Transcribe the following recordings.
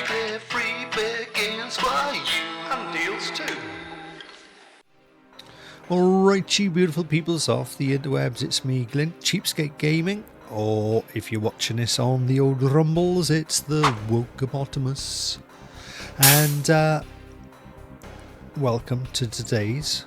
They're free begins for you and deals too. Alright, you beautiful peoples off the interwebs, it's me, Glint, CheapSkate Gaming, or if you're watching this on the old Rumbles, it's the Wokeabotamus. And welcome to today's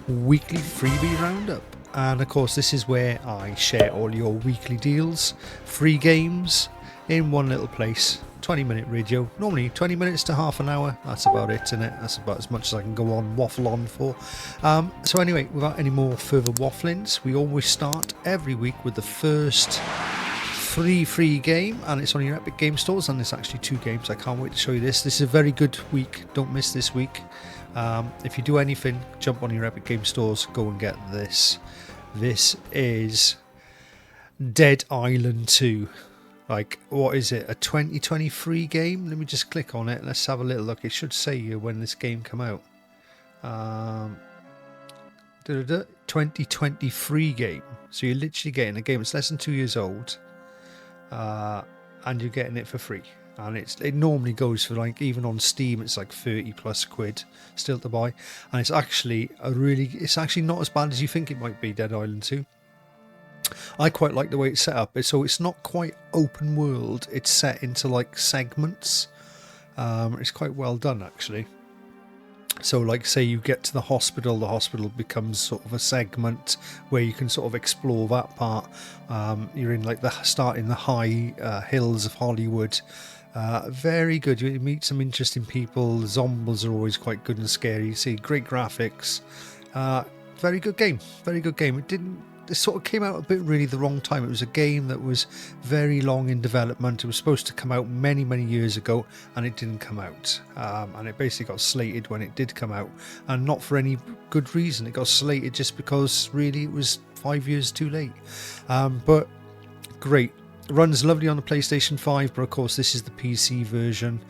Weekly Freebie Roundup. And of course, this is where I share all your weekly deals, free games, in one little place. 20-minute video, normally 20 minutes to half an hour, that's about it, isn't it? That's about as much as I can go on, waffle on for. So anyway, without any more further wafflings, we always start every week with the first free game, and it's on your Epic Game Stores, and there's actually 2 games. I can't wait to show you this. This is a very good week, don't miss this week. If you do anything, jump on your Epic Game Stores, go and get this. This is Dead Island 2. Like, what is it, a 2023 game? Let me just click on it. Let's have a little look. It should say here when this game come out. 2023 game. So you're literally getting a game. It's less than 2 years old. And you're getting it for free. And it normally goes for, like, even on Steam, it's like 30 plus quid still to buy. And it's actually it's actually not as bad as you think it might be, Dead Island 2. I quite like the way it's set up. So it's not quite open world. It's set into like segments. It's quite well done actually. So like say you get to the hospital becomes sort of a segment where you can sort of explore that part. You're in like starting the high hills of Hollywood. Very good. You meet some interesting people. Zombies are always quite good and scary. You see great graphics. Very good game. Very good game. It sort of came out a bit really the wrong time. It was a game that was very long in development. It was supposed to come out many years ago, and it didn't come out. And it basically got slated when it did come out, and not for any good reason. It got slated just because really it was 5 years too late. But great. Runs lovely on the PlayStation 5, but of course this is the PC version.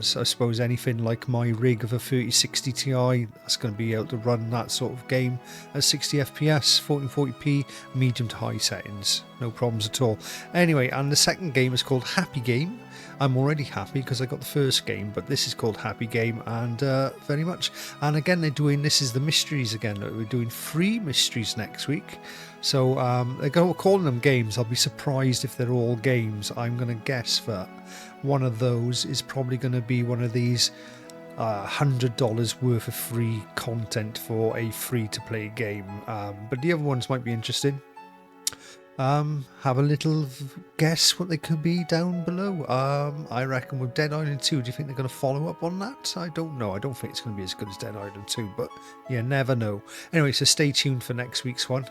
So I suppose anything like my rig of a 3060 Ti, that's going to be able to run that sort of game at 60 FPS, 1440p, medium to high settings, no problems at all. Anyway, and the second game is called Happy Game. I'm already happy because I got the first game, but this is called Happy Game, and very much. And again, this is the mysteries again. We're doing 3 mysteries next week. So they're calling them games. I'll be surprised if they're all games. I'm going to guess that one of those is probably going to be one of these $100 worth of free content for a free-to-play game. But the other ones might be interesting. Have a little guess what they could be down below. I reckon with Dead Island 2, do you think they're going to follow up on that? I don't know. I don't think it's going to be as good as Dead Island 2, but you never know. Anyway, so stay tuned for next week's one.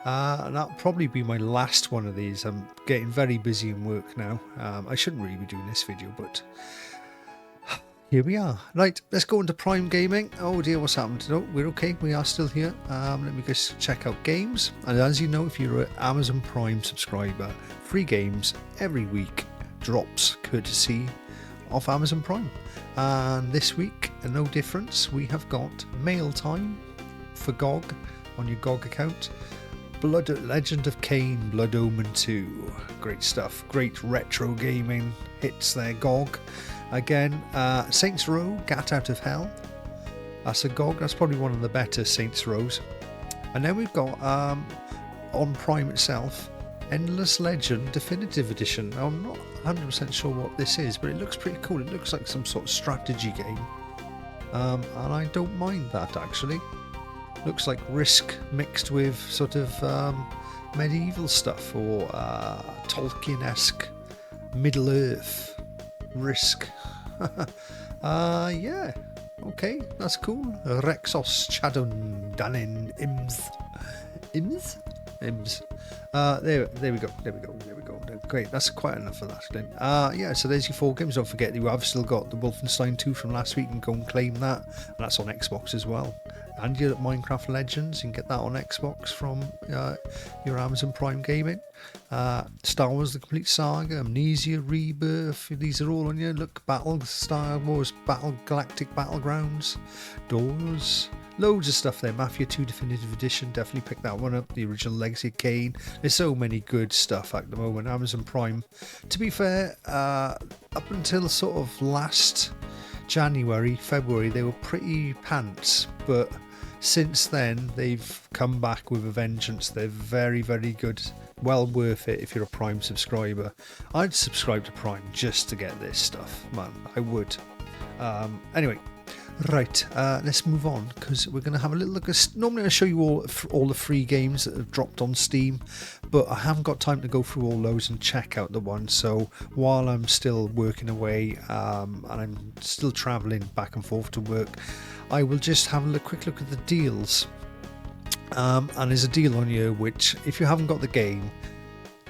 And that'll probably be my last one of these. I'm getting very busy in work now. I shouldn't really be doing this video, but here we are. Right, let's go into Prime Gaming. Oh dear, what's happened? No, we're okay. We are still here. Let me just check out games. And as you know, if you're an Amazon Prime subscriber, free games every week drops courtesy of Amazon Prime. And this week, no difference. We have got Mail Time for GOG on your GOG account. Legend of Kain, Blood Omen 2. Great stuff. Great retro gaming hits there, GOG. Again, Saints Row, Gat Out of Hell. That's a GOG. That's probably one of the better Saints Rows. And then we've got, on Prime itself, Endless Legend Definitive Edition. Now, I'm not 100% sure what this is, but it looks pretty cool. It looks like some sort of strategy game. And I don't mind that, actually. Looks like Risk mixed with sort of medieval stuff, or Tolkien-esque Middle-earth Risk. Yeah, okay, that's cool. Rexos Chadon Danin Ims. There we go. Great, that's quite enough of that then. Yeah, so there's your 4 games. Don't forget you have still got the Wolfenstein 2 from last week, and go and claim that. And that's on Xbox as well. And your Minecraft Legends, you can get that on Xbox from your Amazon Prime Gaming. Star Wars The Complete Saga, Amnesia, Rebirth, these are all on your look. Star Wars Galactic Battlegrounds, Doors, Loads of stuff there. Mafia 2 Definitive Edition, definitely pick that one up. The original Legacy of Kain. There's so many good stuff at the moment. Amazon Prime, to be fair, up until sort of last January, February, they were pretty pants, but since then they've come back with a vengeance. They're very, very good. Well worth it if you're a Prime subscriber. I'd subscribe to Prime just to get this stuff, man. I would. Anyway, right, let's move on, because we're going to have a little look at... Normally I show you all the free games that have dropped on Steam, but I haven't got time to go through all those and check out the ones. So while I'm still working away and I'm still travelling back and forth to work, I will just have a quick look at the deals. And there's a deal on here which, if you haven't got the game,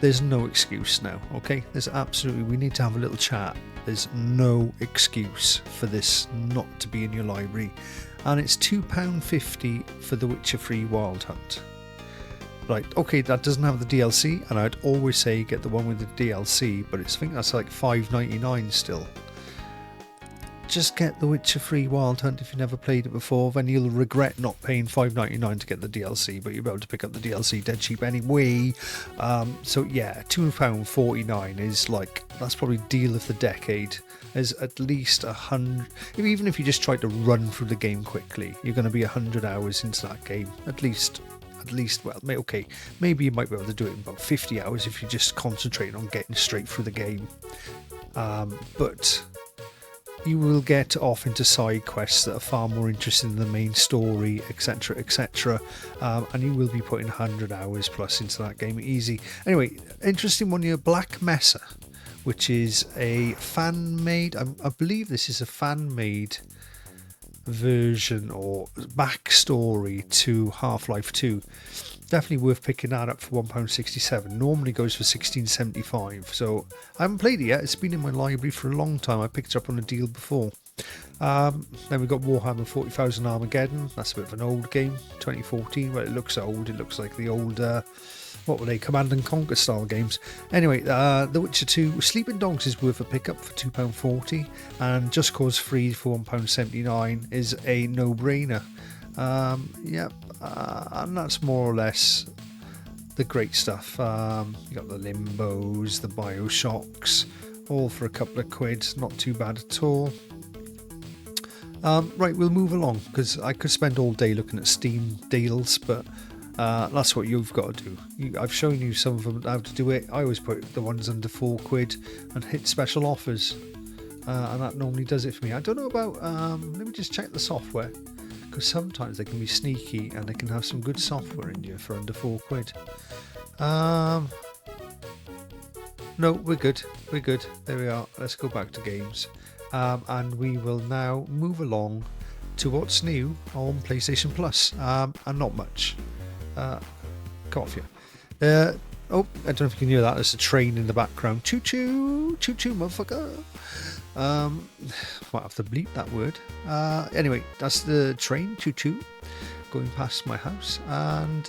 there's no excuse now, okay? There's absolutely... We need to have a little chat. There's no excuse for this not to be in your library. And it's £2.50 for The Witcher 3 Wild Hunt. Right, okay, that doesn't have the DLC, and I'd always say get the one with the DLC, but I think that's like $5.99 still. Just get The Witcher 3 Wild Hunt if you've never played it before, then you'll regret not paying $5.99 to get the DLC, but you'll be able to pick up the DLC dead cheap anyway. So yeah, £2.49 is like, that's probably deal of the decade. There's at least 100, even if you just try to run through the game quickly, you're going to be 100 hours into that game, at least, well, okay, maybe you might be able to do it in about 50 hours if you just concentrate on getting straight through the game. But you will get off into side quests that are far more interesting than the main story, etc, etc, and you will be putting 100 hours plus into that game easy. Anyway, interesting one here, Black Mesa, which is a fan-made, I believe this is a fan-made version or backstory to Half-Life 2. Definitely worth picking that up for £1.67. Normally goes for £16.75. So I haven't played it yet. It's been in my library for a long time. I picked it up on a deal before. Then we've got Warhammer 40,000 Armageddon. That's a bit of an old game, 2014. Well, it looks old. It looks like the old, what were they, Command and Conquer style games. Anyway, The Witcher 2 Sleeping Dogs is worth a pickup for £2.40. And Just Cause 3 for £1.79 is a no-brainer. Yep, and that's more or less the great stuff. You got the Limbos, the Bioshocks, all for a couple of quid, not too bad at all. Right, we'll move along, because I could spend all day looking at Steam deals, but that's what you've got to do. I've shown you some of them how to do it. I always put the ones under £4 and hit special offers, and that normally does it for me. I don't know about, let me just check the software, because sometimes they can be sneaky and they can have some good software in you for under £4. No, we're good. There we are. Let's go back to games. And we will now move along to what's new on PlayStation Plus. And not much. Got off here. Oh, I don't know if you can hear that. There's a train in the background. Choo choo, motherfucker. Might have to bleep that word. Anyway, that's the train, choo choo, going past my house. And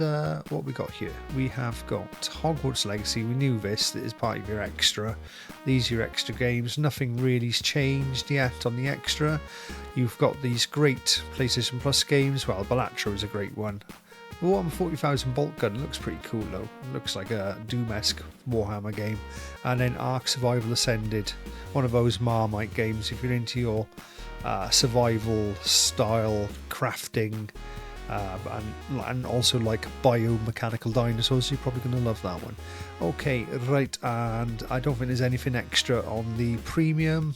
what we got here? We have got Hogwarts Legacy. We knew this is part of your extra. These are your extra games. Nothing really's changed yet on the extra. You've got these great PlayStation Plus games. Well, Balatro is a great one. The Warhammer 40,000 Bolt Gun looks pretty cool though. It looks like a Doom-esque Warhammer game. And then Ark Survival Ascended, one of those Marmite games. If you're into your survival style crafting and also like biomechanical dinosaurs, you're probably going to love that one. Okay, right, and I don't think there's anything extra on the premium.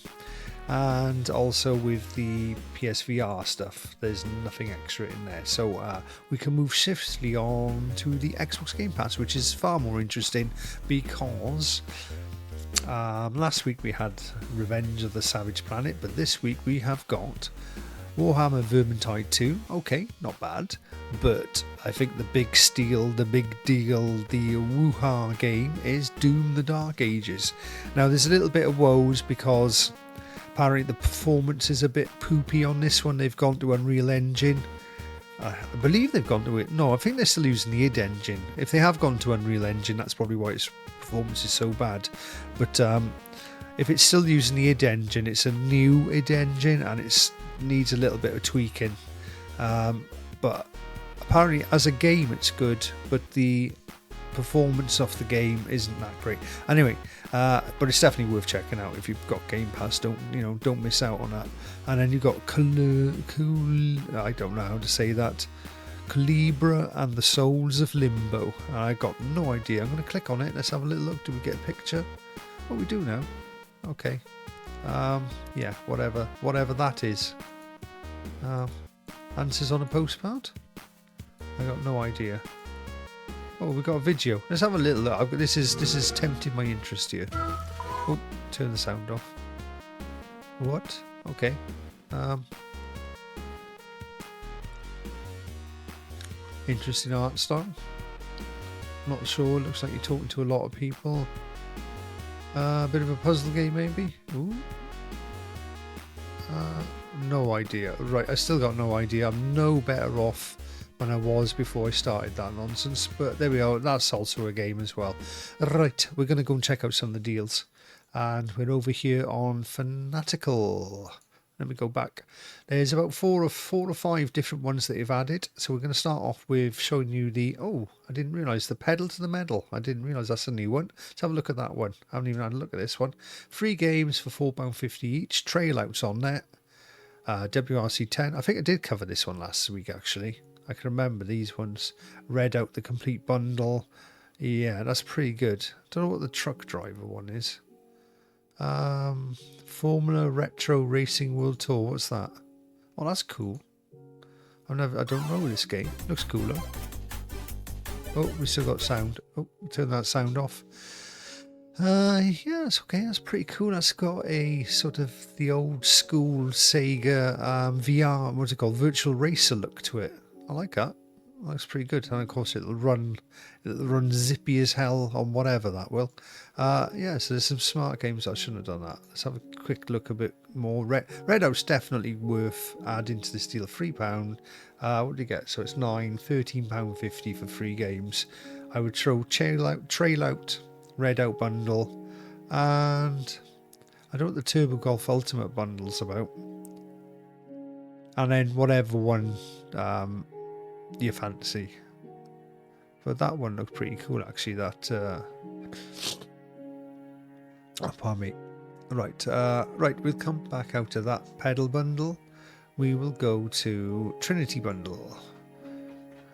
And also with the PSVR stuff, there's nothing extra in there. So we can move swiftly on to the Xbox Game Pass, which is far more interesting because last week we had Revenge of the Savage Planet, but this week we have got Warhammer Vermintide 2. Okay, not bad. But I think the big steal, the big deal, the woo-ha game is Doom the Dark Ages. Now there's a little bit of woes because apparently the performance is a bit poopy on this one. They've gone to Unreal Engine. I believe they've gone to it. No, I think they're still using the id Engine. If they have gone to Unreal Engine, that's probably why its performance is so bad. But if it's still using the id Engine, it's a new id Engine and it needs a little bit of tweaking. but apparently as a game it's good, but the performance of the game isn't that great. Anyway, but it's definitely worth checking out if you've got Game Pass. Don't miss out on that. And then you've got I don't know how to say that. Calibra and the Souls of Limbo. I got no idea. I'm going to click on it. Let's have a little look. Do we get a picture? Oh, we do now. Okay. Yeah, whatever that is. Answers on a postcard? I got no idea. Oh, we got a video. Let's have a little look. This is tempting my interest here. Oh, turn the sound off. What? Okay. Interesting art style. Not sure. Looks like you're talking to a lot of people. A bit of a puzzle game, maybe. Ooh. No idea. Right, I still got no idea. I'm no better off than I was before I started that nonsense. But there we are. That's also a game as well. Right, we're going to go and check out some of the deals. And we're over here on Fanatical. Let me go back. There's about four or five different ones that they've added. So we're going to start off with showing you the... Oh, I didn't realise. The pedal to the metal. I didn't realise that's a new one. Let's have a look at that one. I haven't even had a look at this one. 3 games for £4.50 each. Trail outs on there. WRC 10. I think I did cover this one last week, actually. I can remember these ones. Read out the complete bundle. Yeah, that's pretty good. Don't know what the truck driver one is. Formula Retro Racing World Tour. What's that? Oh, that's cool. I don't know this game. Looks cooler. Oh, we still got sound. Oh, turn that sound off. Yeah, it's okay. That's pretty cool. That's got a sort of the old school Sega VR. What's it called? Virtual Racer look to it. I like that. Looks pretty good. And of course, it'll run zippy as hell on whatever that will. Yeah, so there's some smart games. I shouldn't have done that. Let's have a quick look a bit more. Red Out's definitely worth adding to this deal. £3. What do you get? So it's £13.50 for 3 games. I would throw Trail Out, Red Out bundle, and I don't know what the Turbo Golf Ultimate bundle's about. And then whatever one you fancy. But that one looked pretty cool, actually. That oh, pardon me. Right, we'll come back out of that pedal bundle. We will go to Trinity bundle,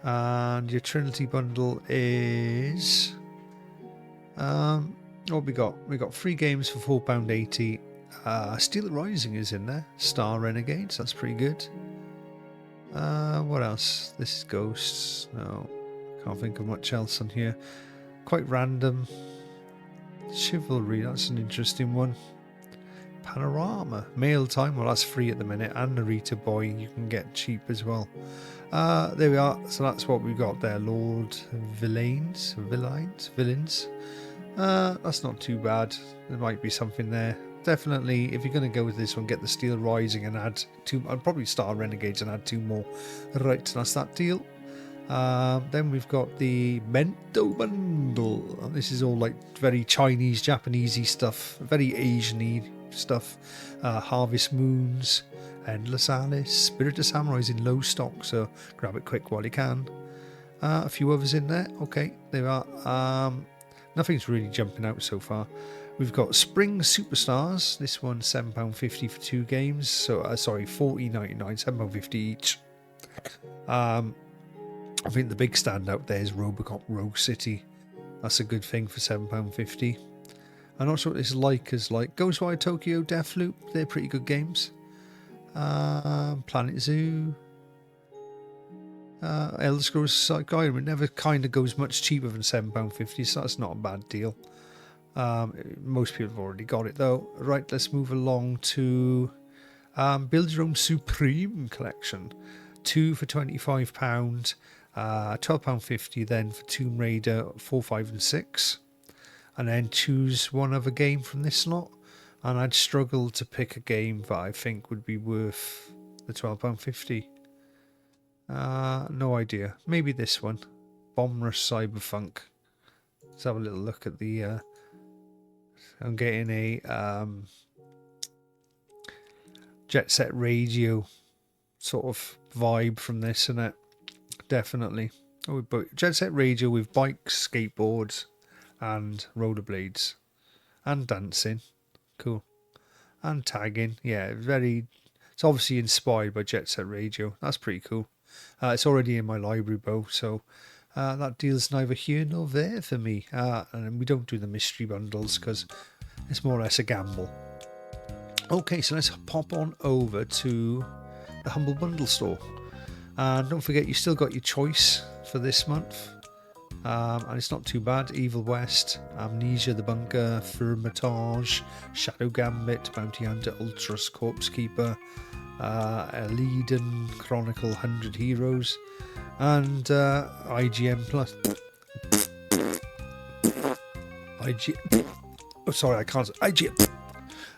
and your Trinity bundle is what we got? We got 3 games for £4.80. Steel Rising is in there. Star Renegades, that's pretty good. What else? This is Ghosts. No, can't think of much else on here. Quite random. Chivalry, that's an interesting one. Panorama. Mail Time, well, that's free at the minute. And Narita Boy, you can get cheap as well. There we are. So that's what we've got there. Lord Villains. That's not too bad. There might be something there. Definitely, if you're going to go with this one, get the Steel Rising and add 2. I'd probably start Renegades and add 2 more. Right, so that's that deal. Then we've got the Bento Bundle. And this is all like very Chinese, Japanesey stuff, very Asian-y stuff. Harvest Moons, Endless Alice, Spirit of Samurais in low stock, so grab it quick while you can. A few others in there. Okay, there we are. Nothing's really jumping out so far. We've got Spring Superstars. This one's £7.50 for 2 games. So £40.99, £7.50 each. I think the big standout there is Robocop Rogue City. That's a good thing for £7.50. I'm not sure what this is like. Ghostwire Tokyo, Deathloop. They're pretty good games. Planet Zoo. Elder Scrolls Skyrim. It never kind of goes much cheaper than £7.50, so that's not a bad deal. Most people have already got it though. Right, let's move along to Build Your Own Supreme collection. 2 for £25, £12.50 then for Tomb Raider 4, 5 and 6. And then choose one other game from this lot. And I'd struggle to pick a game that I think would be worth the £12.50. No idea. Maybe this one. Bomb Rush Cyberpunk. Let's have a little look at the... I'm getting a Jet Set Radio sort of vibe from this, isn't it? definitely. Oh, but Jet Set Radio with bikes, skateboards, and rollerblades, and dancing. Cool. And tagging. Yeah, very. It's obviously inspired by Jet Set Radio. That's pretty cool. It's already in my library, Bo, so that deal's neither here nor there for me. And we don't do the mystery bundles because it's more or less a gamble. Okay, so let's pop on over to the Humble Bundle store. And don't forget, you still got your choice for this month. And it's not too bad. Evil West, Amnesia the Bunker, Firmatage, Shadow Gambit, Bounty Hunter, Ultras, Corpse Keeper, Eleden Chronicle 100 Heroes, and IGN Plus. Sorry, I can't.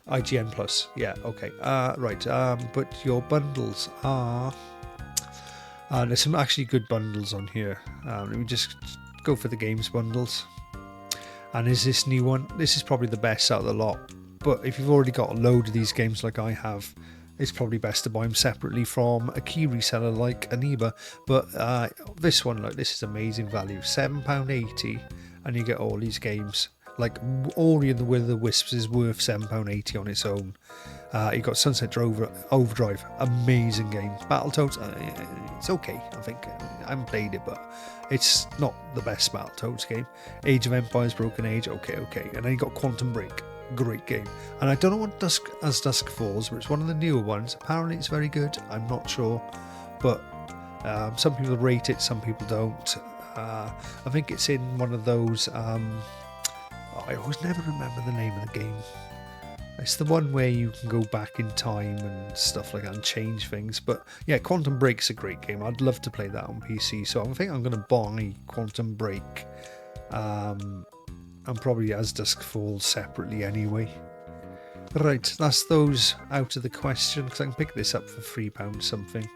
IGN Plus. Yeah, okay. Right. But your bundles are. There's some actually good bundles on here. Let me just go for the games bundles. And is this new one? This is probably the best out of the lot. But if you've already got a load of these games like I have, it's probably best to buy them separately from a key reseller like Aniba. But this one, like, this is amazing value. £7.80, and you get all these games. Like Ori and the Will of the Wisps is worth £7.80 on its own. You got Sunset Overdrive, amazing game. Battletoads, it's okay. I think I haven't played it, but it's not the best Battletoads game. Age of Empires, Broken Age, okay. And then you got Quantum Break, great game. And I don't know what Dusk Falls, but it's one of the newer ones. Apparently, it's very good. I'm not sure, but some people rate it, some people don't. I think it's in one of those. I always never remember the name of the game. It's the one where you can go back in time and stuff like that and change things. But yeah, Quantum Break's a great game. I'd love to play that on PC. So I think I'm going to buy Quantum Break and probably As Dusk Falls separately anyway. Right, that's those out of the question because I can pick this up for £3 something.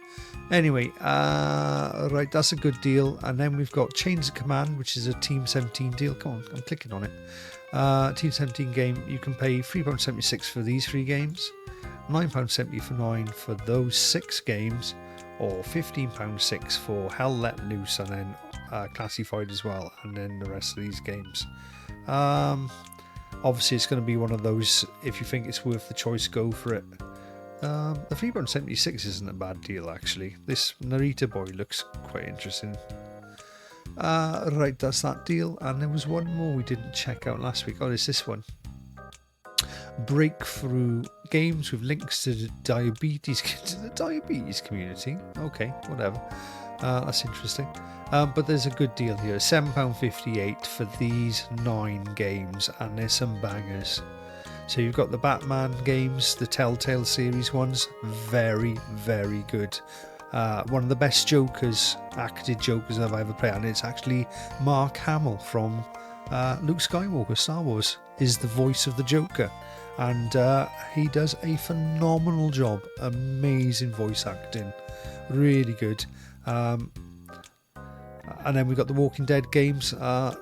Anyway, right, that's a good deal. And then we've got Chains of Command, which is a Team 17 deal. Come on, I'm clicking on it. Team 17 game, you can pay £3.76 for these 3 games, £9.70 for 9 for those 6 games, or £15.06 for Hell Let Loose and then classified as well, and then the rest of these games. Obviously, it's going to be one of those, if you think it's worth the choice, go for it. The £3.76 isn't a bad deal, actually. This Narita boy looks quite interesting. Right, that's that deal. And there was one more we didn't check out last week. Oh, it's this one. Breakthrough games with links to the diabetes community. Okay, whatever. That's interesting. But there's a good deal here. £7.58 for these 9 games, and there's some bangers. So you've got the Batman games, the Telltale series ones, very, very good. One of the best acted Jokers I've ever played, and it's actually Mark Hamill from Luke Skywalker, Star Wars, is the voice of the Joker. And he does a phenomenal job. Amazing voice acting. Really good. And then we got the Walking Dead games. I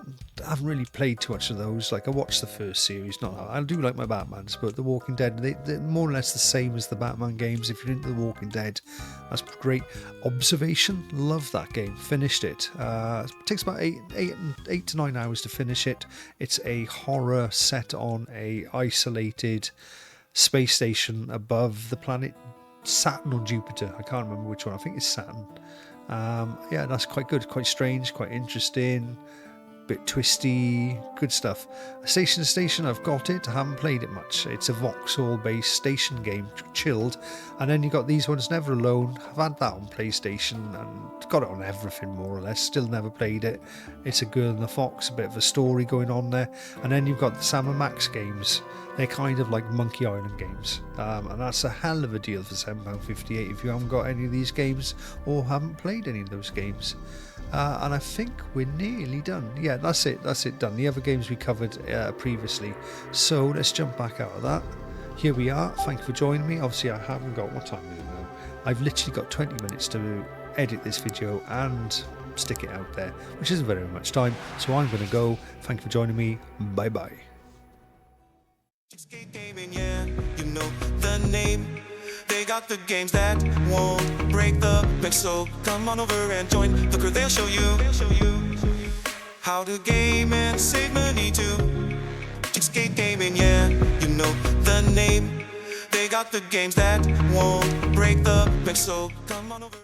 haven't really played too much of those. Like, I watched the first series. I do like my Batmans, but the Walking Dead, they're more or less the same as the Batman games. If you're into the Walking Dead, that's great. Observation, love that game. Finished it. It takes about 8 to 9 hours to finish it. It's a horror set on a isolated space station above the planet Saturn or Jupiter. I can't remember which one. I think it's Saturn. Yeah, that's quite good, quite strange, quite interesting, bit twisty, good stuff. Station to Station, I've got it, I haven't played it much. It's a Vauxhall based station game, chilled. And then you got these ones, Never Alone. I've had that on PlayStation and got it on everything more or less, still never played it. It's a Girl and the Fox, a bit of a story going on there. And then you've got the Sam & Max games. They're kind of like Monkey Island games, and that's a hell of a deal for £7.58 if you haven't got any of these games or haven't played any of those games. And I think we're nearly done. Yeah, that's it done. The other games we covered previously. So let's jump back out of that. Here we are. Thank you for joining me. Obviously, I haven't got, what time is it now? I've literally got 20 minutes to edit this video and stick it out there, which isn't very much time. So I'm going to go. Thank you for joining me. Bye bye. CheapSkate gaming, yeah, you know the name. They got the games that won't break the bank, so come on over and join the crew. They'll show you how to game and save money too. CheapSkate Gaming, yeah, you know the name. They got the games that won't break the bank, so come on over.